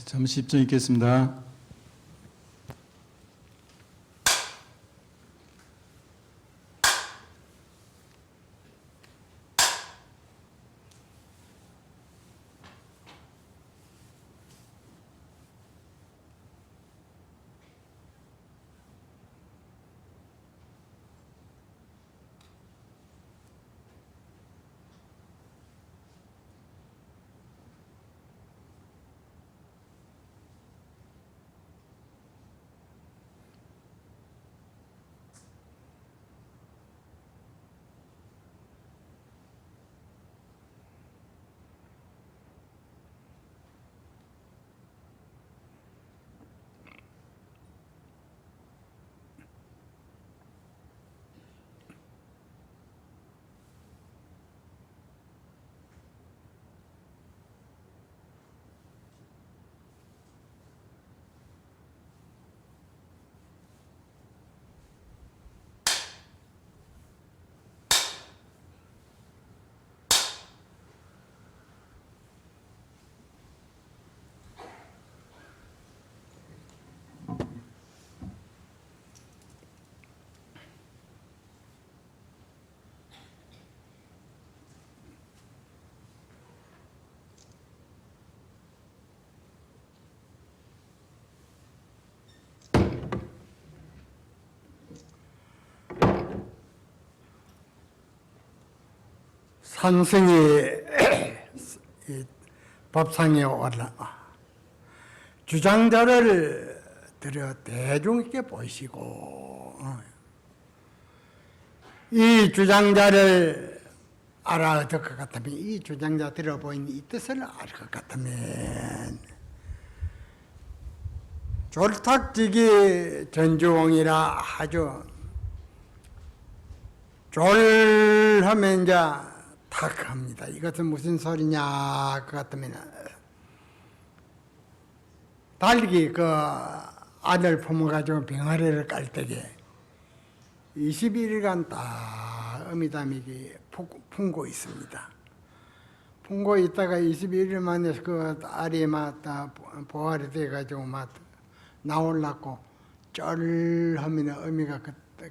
잠시 입장 있겠습니다. 산승이 법상에 올라 주장자를 들여 대중에게 보시고 이 주장자를 알아야 될 것 같으면, 이 주장자 들어보인 이 뜻을 알 것 같으면 졸탁지기 전주홍이라 아주 졸하면 이제 탁합니다. 이것은 무슨 소리냐 그 같으면, 달기 그 아들 품어가지고 병아리를 깔 때에 21일간 딱 어미담이 품고 있습니다. 품고 있다가 21일 만에 그 알이 막 보활이 돼가지고 막 나올라고 쩔하면 어미가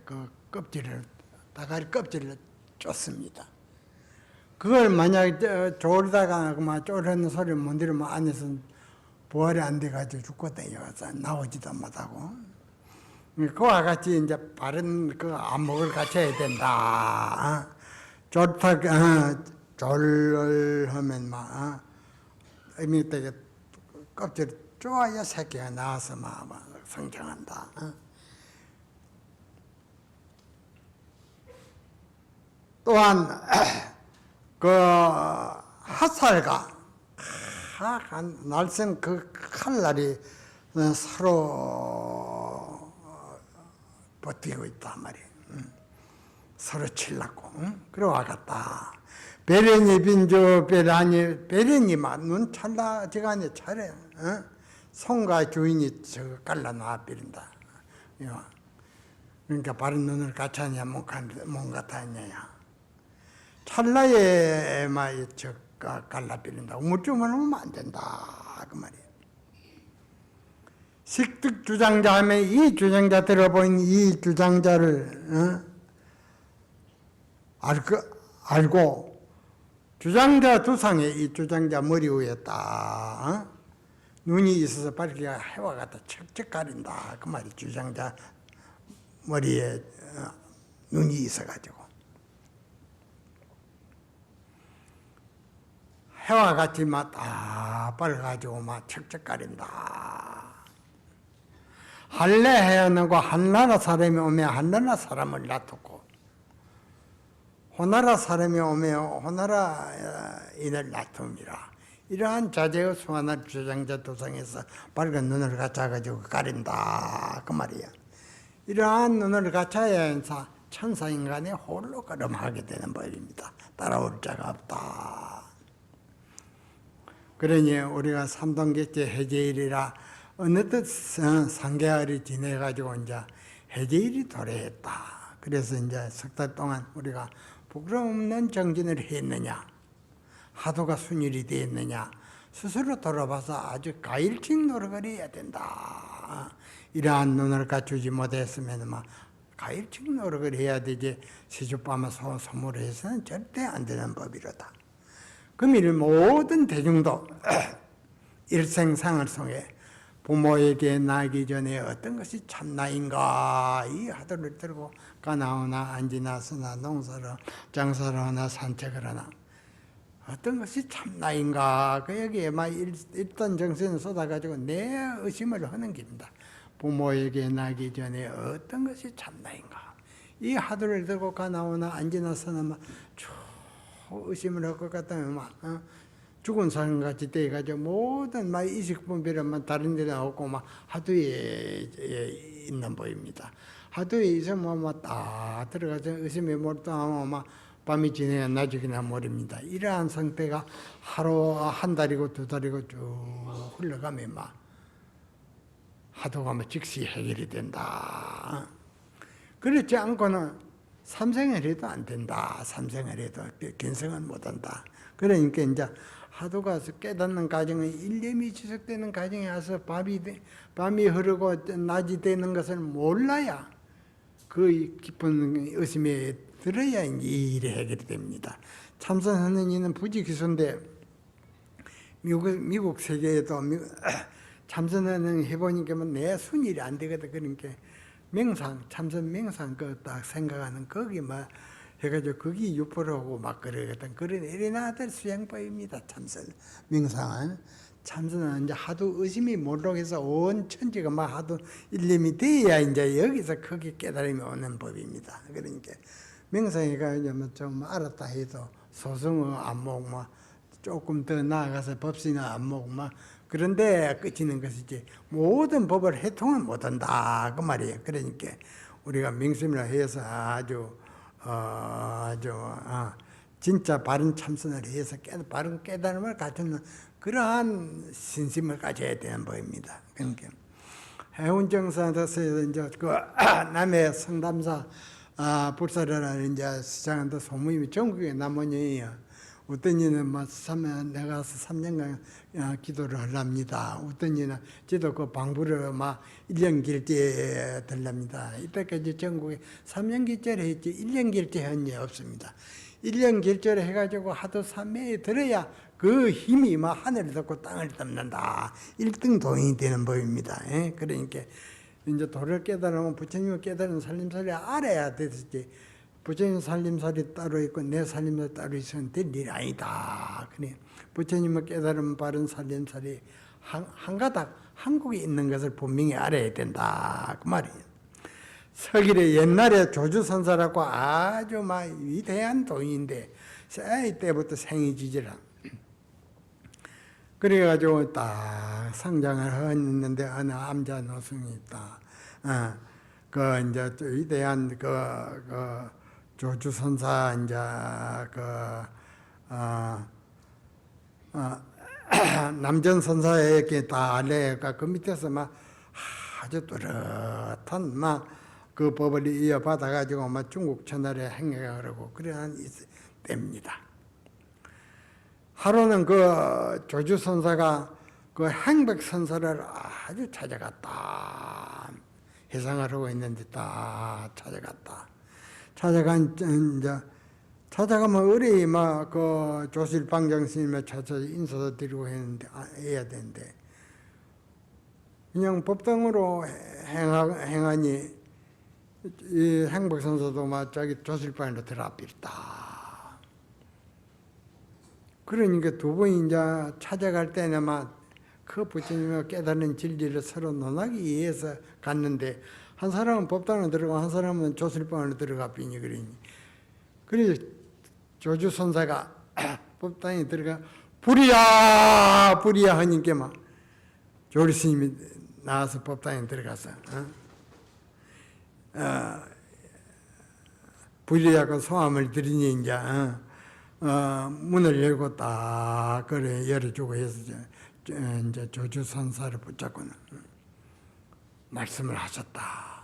그 껍질을, 다가리 껍질을 쫓습니다. 그걸 만약 졸다가 막 쫄하는 소리를 못 들으면 안에서 부활이 안 돼가지고 죽거든요. 나오지도 못하고. 그와 같이 이제 바른 그 안목을 갖춰야 된다. 졸다, 졸하면 막, 의미 되게 껍질 쪼아야 새끼가 나와서 막 성장한다. 또한, 그 핫살과 날쌘 그 칼날이 서로 버티고 있단 말이에요. 서로 칠라고. 그러와 같다. 베레니 빈조 베레니 눈 찰나지간에 차례. 손과 주인이 저거 갈라놔 버린다. 그러니까 바른 눈을 갖췄냐 못 갖췄냐. 찰나에 막 저가 갈라버린다. 우물쭈물 하면 안 된다. 그 말이에요. 식득 주장자 하면 이 주장자 들어보인 이 주장자를 알고 주장자 두상에 이 주장자 머리 위에 딱 눈이 있어서 밝기가 해와 같다 척척 가린다. 그 말이 주장자 머리에 눈이 있어가지고 해와 같이 막 다 빨가지고 막 척척 가린다. 할례 해야 하고 한나라 사람이 오면 한나라 사람을 놔두고 호나라 사람이 오면 호나라 인을 놔둡니다. 이러한 자제의 수완한 주장자 도상에서 밝은 눈을 갖춰가지고 가린다. 그 말이야. 이러한 눈을 갖춰야 천사인간이 홀로 걸음하게 되는 법입니다. 따라올 자가 없다. 그러니 우리가 삼동객제 해제일이라 어느 뜻 상계일이 지내가지고 이제 해제일이 도래했다. 그래서 이제 석 달 동안 우리가 부끄럼 없는 정진을 했느냐, 하도가 순일이 되었느냐, 스스로 돌아봐서 아주 가일직 노력을 해야 된다. 이러한 눈을 갖추지 못했으면 막 가일직 노력을 해야 되지 시주밤을 소모를 해서는 절대 안 되는 법이로다. 그럼 이 모든 대중도 일생상을 통해 부모에게 나기 전에 어떤 것이 참나인가 이 화두를 들고 가나오나 앉으나 서나 농사를 장사를 하나 산책을 하나 어떤 것이 참나인가 그 여기에 막 일단 정신을 쏟아가지고 내 의심을 하는 겁니다. 부모에게 나기 전에 어떤 것이 참나인가 이 화두를 들고 가나오나 앉으나 서나 막 의심을 할 것 같다면 막 죽은 사람같이 돼가지고 모든 막 이식분별은 다른 데는 없고 막 하두에 있는 법입니다. 하두에 있으면 막 들어가서 의심에 몰두하면 막 밤이 지내야 나중에나 모릅니다. 이러한 상태가 하루 한 달이고 두 달이고 쭉 흘러가면 막 하두가 뭐 즉시 해결이 된다. 그렇지 않고는 삼생을 해도 안 된다. 삼생을 해도 견성은 못한다. 그러니까 이제 하도가 깨닫는 과정은 일념이 지속되는 과정에 와서 밤이 흐르고 낮이 되는 것을 몰라야 그 깊은 의심에 들어야 이제 이 일이 해결이 됩니다. 참선하는 이는 부지기수인데 미국 세계에도 참선하는 해보니까 내 순일이 안 되거든. 그러니까 명상, 참선 명상 그 딱 생각하는 거기 막 해가지고 거기 유포하고 막 그러거든. 그런 일이나들 수행법입니다. 참선 명상은 참선은 이제 하도 의심이 몰록해서 온 천지가 막 하도 일념이 돼야 이제 여기서 거기 깨달음이 오는 법입니다. 그러니까 명상이가 좀 알았다 해도 소승어 안목 막 조금 더 나아가서 법신어 안목 막 그런데 끝이는 것이지 모든 법을 해통은 못한다 그 말이에요. 그러니까 우리가 명심을 해서 아주 진짜 바른 참선을 해서 바른 깨달음을 갖추는 그러한 신심을 가져야 되는 법입니다. 그러니까 해운정사에서 이제 그 남해 성담사 불사라는 이제 시장한테 소문이 전국에 남원이에요. 어떤 이는 내가 3년간 기도를 하랍니다. 어떤 이는 지도 그 방부를 1년 길제 들랍니다. 이때까지 전국에 3년 길제를 했지 1년 길제 한 게 없습니다. 1년 길제를 해가지고 하도 삼매에 들어야 그 힘이 하늘을 덮고 땅을 덮는다. 1등 도인이 되는 법입니다. 그러니까 이제 도를 깨달으면 부처님을 깨달은 살림살이 알아야 되지. 부처님 살림살이 따로 있고 내 살림살이 따로 있으면 될 일이 아니다. 그래. 부처님을 깨달으면 바른 살림살이 한 가닥 한국에 있는 것을 분명히 알아야 된다. 그 말이에요. 서길에 옛날에 조주선사라고 아주 위대한 도인인데 이 때부터 생이지지라. 그래가지고 딱 상장을 했는데 어느 암자 노승이 있다. 그 이제 위대한 조주선사 이제 남전선사에게 다 알려가 그 밑에서 아주 뚜렷한 그 법을 이어받아 가지고 중국 천하에 행해가 그러고 그러한 때입니다. 하루는 그 조주선사가 그 행백선사를 아주 찾아갔다. 해상을 하고 있는데 딱 찾아갔다. 찾아가면 의뢰이 그 조실방정 스님을 찾아서 인사도 드리고 했는데 해야 되는데 그냥 법당으로 행하니 이 행복선사도 자기 조실방으로 들어왔다. 그러니까 두 분이 이제 찾아갈 때는 그 부처님의 깨달은 진리를 서로 논하기 위해서 갔는데 한 사람은 법당으로 들어가고 한 사람은 조실방으로 들어가 삐니 그러니 그래서 조주선사가 법당에 들어가 불이야 하니까 조리스님이 나와서 법당에 들어가서 불이야고 소함을 드리니 이제 문을 열고 딱 그래 열어주고 해서 이제 조주선사를 붙잡고는 말씀을 하셨다.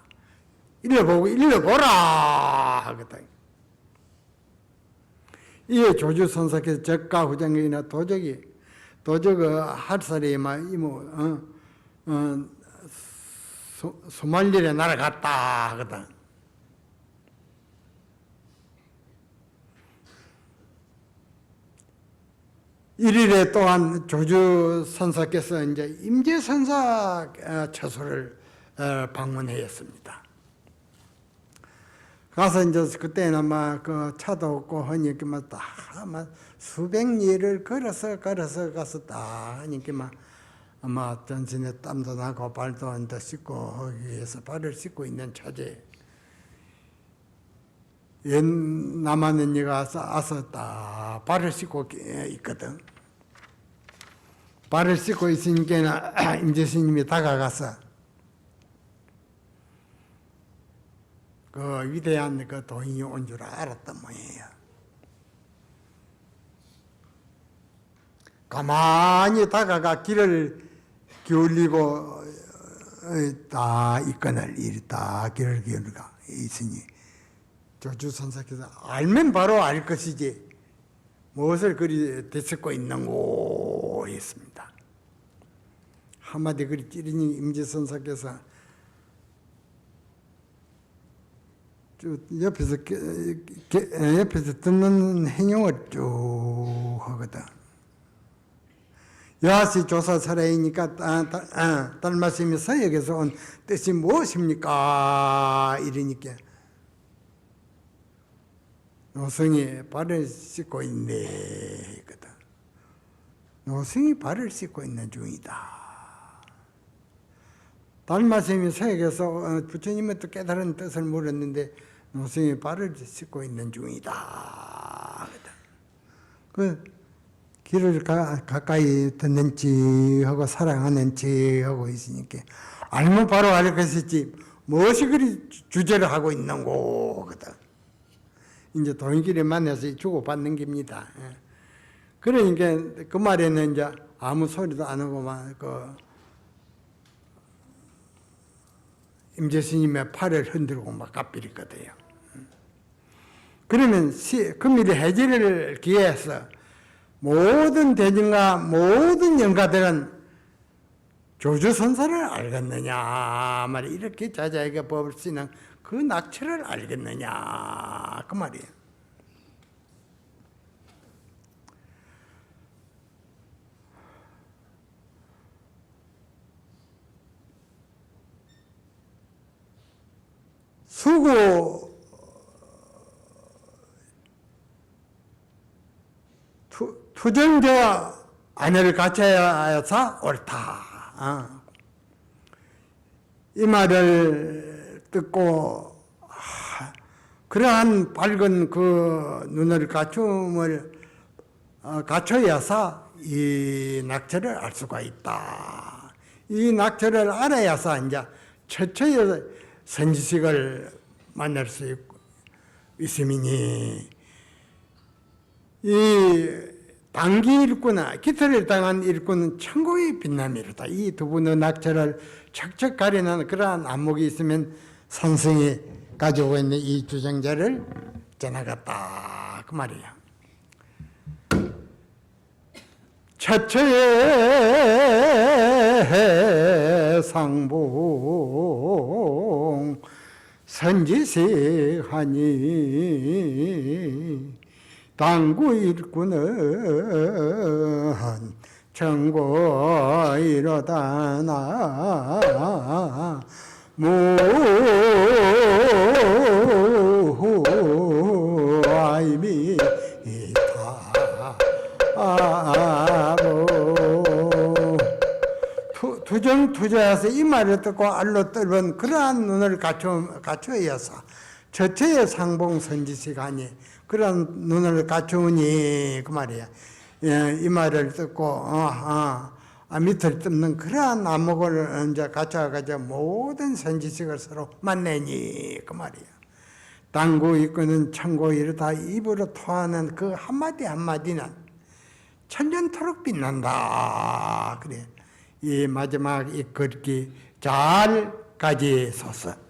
일러보라 하거든. 이에 조주선사께서 적가 후장이나 도적이 또 저거 할살이 막 이모 소말리에 날아갔다 하거든. 일일에 또한 조주 선사께서 이제 임재 선사 처소를 방문하였습니다. 가서 이제 그때는 막 그 차도 없고 하니까 막 수백 리를 걸어서 가서 딱 하니까 막 아마 전신에 땀도 나고 발도 안 더 씻고 하기 위해서 발을 씻고 있는 차제. 옛 남한 얘가 와서 딱 발을 씻고 있거든. 발을 씻고 있으니까 임재 스님이 다가가서 그 위대한 그 도인이 온 줄 알았단 모양이에요. 가만히 다가가 길을 기울이고 딱 이끈을 이리 딱 길을 기울이고 있으니 조주 선사께서 알면 바로 알 것이지 무엇을 그리 되찾고 있는고 했습니다. 한마디 그리 찌르니 임재 선사께서 옆에서 듣는 행용을 쭉 하거든. 여하시 조사 살아이니까 달마스미 서역에서 온 뜻이 무엇입니까? 이러니까 노승이 발을 씻고 있네 했거든. 노승이 발을 씻고 있는 중이다. 달마스미 서역에서 부처님은 또 깨달은 뜻을 물었는데 노승이 발을 씻고 있는 중이다. 그 길을 가까이 듣는지 하고 사랑하는지 하고 있으니까 알면 바로 알 것이지 무엇이 그리 주제를 하고 있는고 거든. 이제 도인길에 만나서 주고받는 겁니다. 그러니까 그 말에는 이제 아무 소리도 안 하고만 그 임재 스님의 팔을 흔들고 막 갚이거든요. 그러면 금일의 해지를 기해서 모든 대중과 모든 영가들은 조주선사를 알겠느냐 말이 이렇게 자자에게 법을 쓰는 그 낙처를 알겠느냐 그 말이에요. 수고 투정되어 아내를 갖춰야 해서 옳다. 이 말을 듣고 그러한 밝은 그 눈을 갖춰야서 이 낙처를 알 수가 있다. 이 낙처를 알아야서 이제 최초의 선지식을 만날 수 있음이니 이 단기 일꾼아 기타를 당한 일꾼은 천국의 빛남이로다. 이 두 분의 낙처를 척척 가리는 그러한 안목이 있으면 산성이 가지고 있는 이 주장자를 전하겠다 그 말이야. 처처의 상봉 선지식하니 당구 일꾼은 정고 이로다 나 무아이미타 투정투자해서 이 말을 듣고 알로 떨은 그러한 눈을 갖추어야서 저체의 상봉 선지식하니 그런 눈을 갖추니 그 말이야. 이 말을 듣고 밑을 뜯는 그러한 안목을 이제 갖춰가지고 모든 선지식을 서로 만내니 그 말이야. 당구 이끄는 천고 이르다 입으로 토하는 그 한마디 한마디는 천년토록 빛난다. 그래. 이 마지막 이 글귀 잘 가지소서.